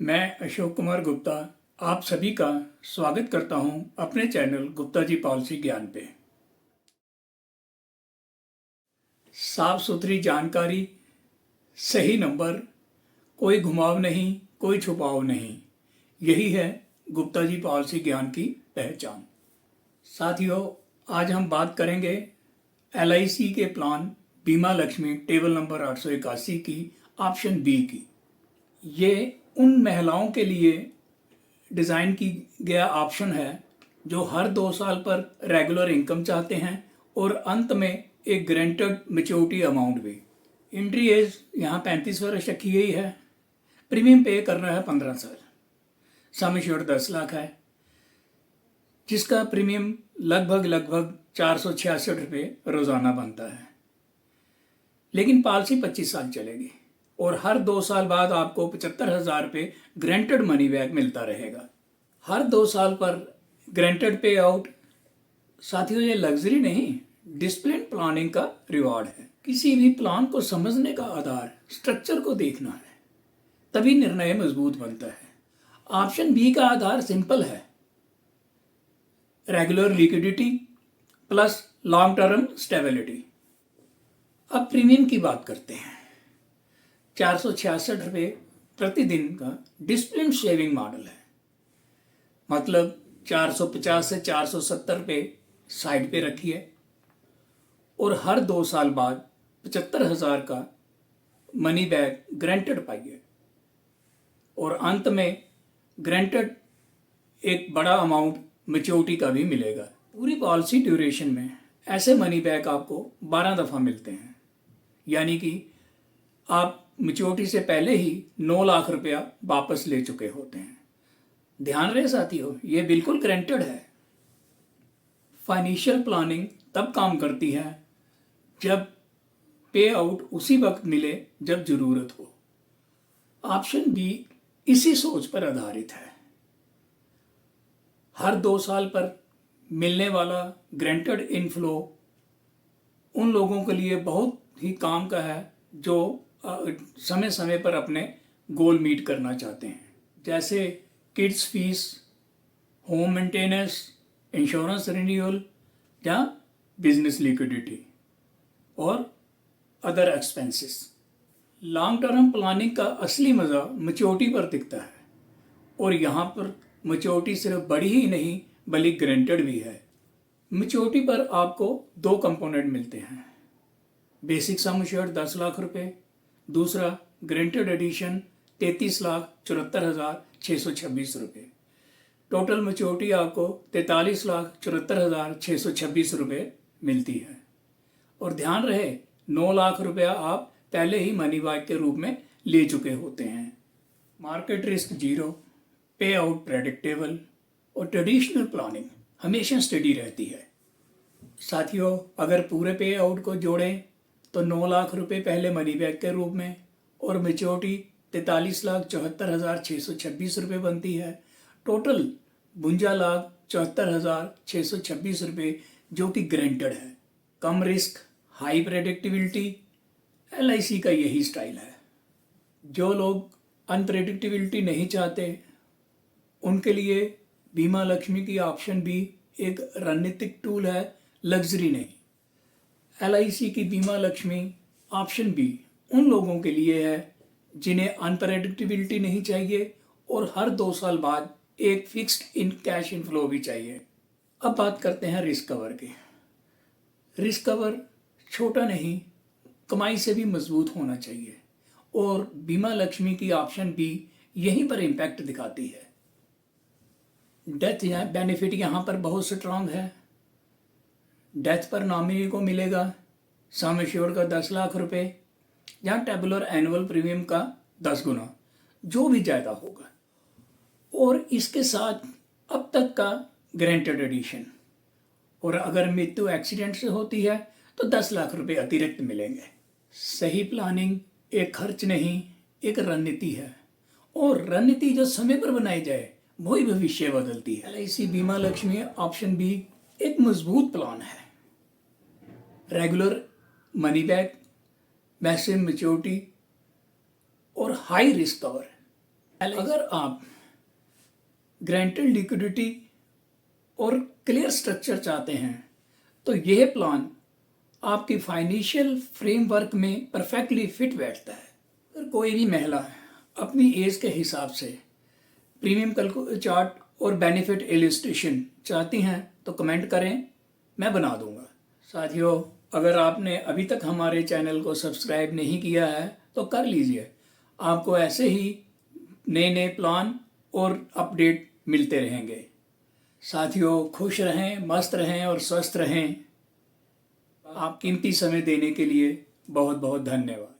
मैं अशोक कुमार गुप्ता आप सभी का स्वागत करता हूं अपने चैनल गुप्ता जी पॉलिसी ज्ञान पे। साफ सुथरी जानकारी, सही नंबर, कोई घुमाव नहीं, कोई छुपाव नहीं, यही है गुप्ता जी पॉलिसी ज्ञान की पहचान। साथियों, आज हम बात करेंगे LIC के प्लान बीमा लक्ष्मी टेबल नंबर 881 की ऑप्शन बी की। ये उन महिलाओं के लिए डिज़ाइन की गया ऑप्शन है जो हर 2 साल पर रेगुलर इनकम चाहते हैं और अंत में एक ग्रांटेड मैच्योरिटी अमाउंट भी। एंट्री एज यहाँ 35 वर्ष रखी गई है। प्रीमियम पे करना है 15 साल। सम एश्योर्ड 10 लाख है, जिसका प्रीमियम लगभग 466 रुपये रोज़ाना बनता है। लेकिन पॉलिसी 25 साल चलेगी और हर 2 साल बाद आपको 75,000 रुपये ग्रांटेड मनी बैक मिलता रहेगा। हर 2 साल पर ग्रांटेड पे आउट। साथियों, ये लग्जरी नहीं, डिसिप्लिन प्लानिंग का रिवॉर्ड है। किसी भी प्लान को समझने का आधार स्ट्रक्चर को देखना है, तभी निर्णय मजबूत बनता है। ऑप्शन बी का आधार सिंपल है, regular liquidity plus long term stability. अब प्रीमियम की बात करते हैं। 466 रुपये प्रतिदिन का डिसिप्लिन सेविंग मॉडल है, मतलब 450 से 470 रुपये साइड पे रखिए और हर 2 साल बाद 75,000 का मनी बैक ग्रांटेड पाइए और अंत में ग्रांटेड एक बड़ा अमाउंट मैच्योरिटी का भी मिलेगा। पूरी पॉलिसी ड्यूरेशन में ऐसे मनी बैक आपको 12 दफ़ा मिलते हैं, यानी कि आप मैच्योरिटी से पहले ही 9 लाख रुपया वापस ले चुके होते हैं। ध्यान रहे साथियों, ये बिल्कुल ग्रांटेड है। फाइनेंशियल प्लानिंग तब काम करती है जब पे आउट उसी वक्त मिले जब ज़रूरत हो। ऑप्शन बी इसी सोच पर आधारित है। हर 2 साल पर मिलने वाला ग्रांटेड इनफ्लो उन लोगों के लिए बहुत ही काम का है जो समय समय पर अपने गोल मीट करना चाहते हैं, जैसे kids fees, home maintenance, insurance renewal या बिजनेस लिक्विडिटी और other expenses. Long term planning का असली मज़ा मैच्योरिटी पर दिखता है और यहाँ पर मैच्योरिटी सिर्फ बड़ी ही नहीं बल्कि ग्रांटेड भी है। मैच्योरिटी पर आपको 2 कंपोनेंट मिलते हैं, बेसिक सम एश्योर्ड 10 लाख रुपए, दूसरा ग्रांटेड एडिशन 33,74,626 रुपये। टोटल मैच्योरिटी आपको 43,74,626 रुपये मिलती है। और ध्यान रहे, 9 लाख रुपया आप पहले ही मनी बैक के रूप में ले चुके होते हैं। मार्केट रिस्क जीरो, पे आउट प्रेडिक्टेबल और ट्रेडिशनल प्लानिंग हमेशा स्टडी रहती है। साथियों, अगर पूरे पे आउट को जोड़ें तो 9 लाख रुपए पहले मनी बैक के रूप में और मैच्योरिटी 43,74,626 रुपये बनती है। टोटल 52,74,626 रुपये जो कि ग्रांटेड है। कम रिस्क, हाई प्रेडिक्टिबिलिटी, LIC का यही स्टाइल है। जो लोग अनप्रेडिक्टिबिलिटी नहीं चाहते उनके लिए बीमा लक्ष्मी की ऑप्शन भी एक रणनीतिक टूल है, लग्जरी नहीं। LIC की बीमा लक्ष्मी ऑप्शन बी उन लोगों के लिए है जिन्हें अनप्रेडिक्टिबिलिटी नहीं चाहिए और हर 2 साल बाद एक फिक्स्ड इन कैश इनफ्लो भी चाहिए। अब बात करते हैं रिस्क कवर की। रिस्क कवर छोटा नहीं, कमाई से भी मजबूत होना चाहिए और बीमा लक्ष्मी की ऑप्शन बी यहीं पर इम्पैक्ट दिखाती है। डेथ बेनिफिट यहाँ पर बहुत स्ट्रांग है। डेथ पर नॉमिनी को मिलेगा सम एश्योर्ड का 10 लाख रुपए या टेबुलर एनुअल प्रीमियम का 10 गुना, जो भी ज़्यादा होगा, और इसके साथ अब तक का ग्रांटेड एडिशन। और अगर मृत्यु एक्सीडेंट से होती है तो 10 लाख रुपए अतिरिक्त मिलेंगे। सही प्लानिंग एक खर्च नहीं, एक रणनीति है और रणनीति जो समय पर बनाई जाए वही भविष्य बदलती है। LIC बीमा लक्ष्मी ऑप्शन बी एक मजबूत प्लान है। Regular money back, massive maturity और हाई रिस्क कवर अगर आप ग्रांटेड लिक्विडिटी और क्लियर स्ट्रक्चर चाहते हैं तो यह प्लान आपकी फाइनेंशियल फ्रेमवर्क में परफेक्टली फिट बैठता है। अगर कोई भी महिला अपनी एज के हिसाब से प्रीमियम चार्ट और बेनिफिट इलस्ट्रेशन चाहती हैं तो कमेंट करें, मैं बना दूंगा। साथियों, अगर आपने अभी तक हमारे चैनल को सब्सक्राइब नहीं किया है तो कर लीजिए। आपको ऐसे ही नए नए प्लान और अपडेट मिलते रहेंगे। साथियों, खुश रहें, मस्त रहें और स्वस्थ रहें। आप कीमती समय देने के लिए बहुत बहुत धन्यवाद।